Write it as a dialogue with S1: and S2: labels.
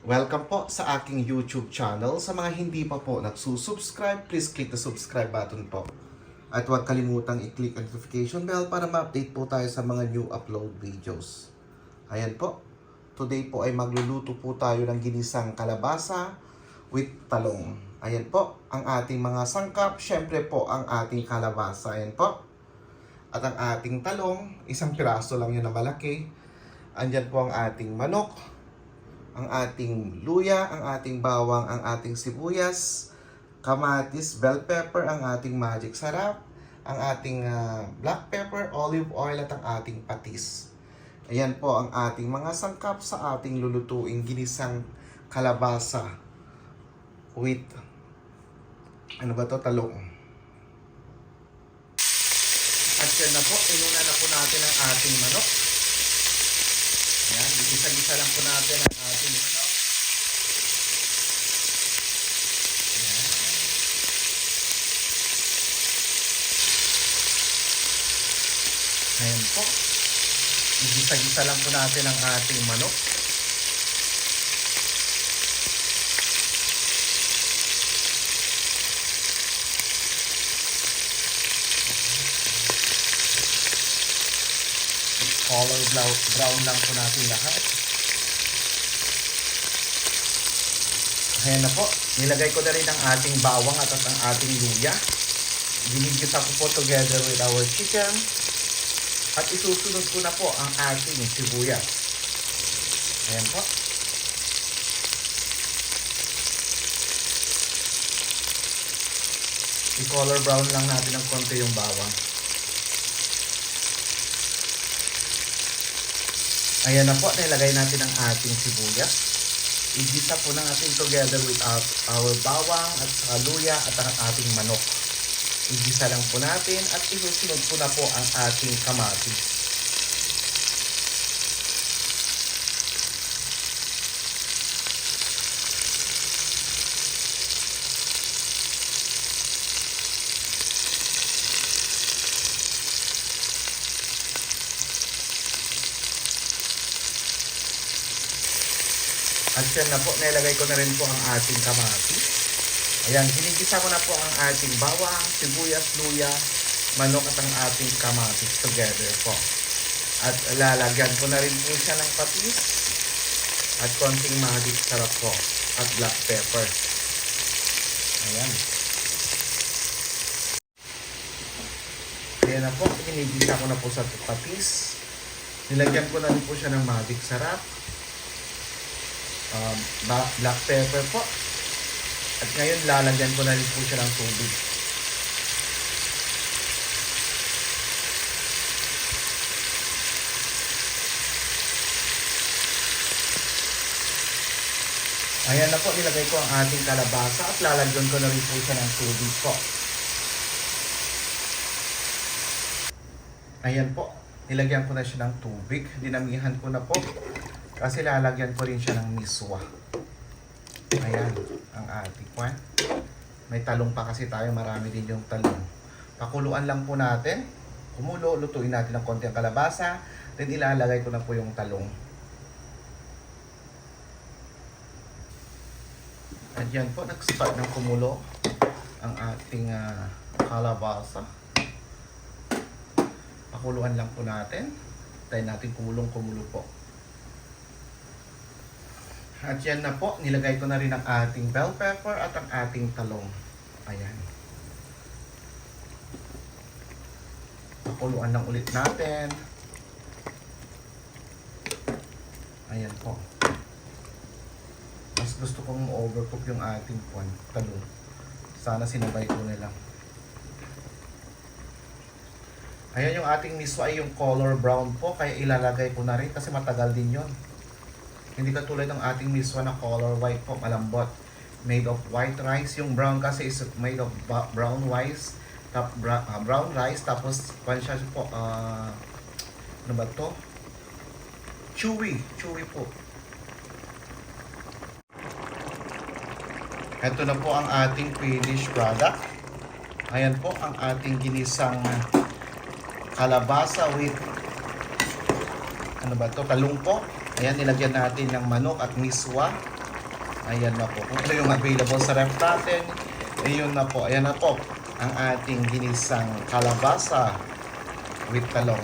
S1: Welcome po sa aking YouTube channel. Sa mga hindi pa po nagsusubscribe, please click the subscribe button po. At huwag kalimutang i-click ang notification bell para ma-update po tayo sa mga new upload videos. Ayan po. Today po ay magluluto po tayo ng ginisang kalabasa with talong. Ayan po ang ating mga sangkap. Syempre po ang ating kalabasa. Ayan po. At ang ating talong, isang piraso lang yun na malaki. Andyan po ang ating manok, ang ating luya, ang ating bawang, ang ating sibuyas, kamatis, bell pepper, ang ating magic sarap, ang ating black pepper, olive oil at ang ating patis. Ayan po ang ating mga sangkap sa ating lulutuing ginisang kalabasa with talong. At yan na po, inuna na po natin ang ating manok. Ayan, isa-isa lang po natin ang ating manok. Ayan. Ayan po. Igisa-gisa lang po natin ang ating manok. Color brown lang po natin lahat. Ayan na po. Nilagay ko na rin ang ating bawang at ang ating luya. Ginigisa ko po together with our chicken. At isusunod ko na po ang ating sibuyas. Ayan po. I-color brown lang natin ng konti yung bawang. Ayan na po, nilagay natin ang ating sibuyas. Igisa po natin together with our bawang at saka luya at ang ating manok. Igisa lang po natin at isusunod po na po ang ating kamatis. At yan na po, nilagay ko na rin po ang ating kamatis. Ayan, ginigisa ko na po ang ating bawang, sibuyas, luya, manok at ang ating kamatis together po. At lalagyan ko na rin po siya ng patis at konting magic sarap po at black pepper. Ayan. Ayan na po, ginigisa ko na po sa patis. Nilagyan ko na rin po siya ng magic sarap. Black pepper po. At ngayon lalagyan ko na rin po siya ng tubig. Ayan na po, nilagay ko ang ating kalabasa at lalagyan ko na rin po siya ng tubig po. Ayan po, nilagyan ko na siya ng tubig. Dinamihan ko na po. Kasi lalagyan ko rin siya ng miswa. Ayan, ang ating kwan. May talong pa kasi tayo, marami din yung talong. Pakuluan lang po natin. Kumulo, lutuin natin ng konti ang kalabasa. Then ilalagay ko na po yung talong. At yan po, nag-start ng kumulo ang ating kalabasa. Pakuluan lang po natin. Tayo natin kumulo po. At yan na po, nilagay ko na rin ang ating bell pepper at ang ating talong. Ayan. Pakuluan lang ulit natin. Ayan po. Mas gusto kong overcook yung ating talong. Sana sinabay ko nila. Ayan yung ating miswa ay yung color brown po. Kaya ilalagay ko na rin kasi matagal din yon. Hindi katulad ng ating miswa na color white po, malambot. Made of white rice. Yung brown kasi is made of brown rice. Brown rice. Tapos, siya po, ano ba to? Chewy. Chewy po. Ito na po ang ating finished product. Ayan po ang ating ginisang kalabasa with talong po. Ayan, nilagyan natin ng manok at miswa. Ayan na po. Kung ano yung available sa ref natin, ayun na po. Ayan na po ang ating ginisang kalabasa with talong.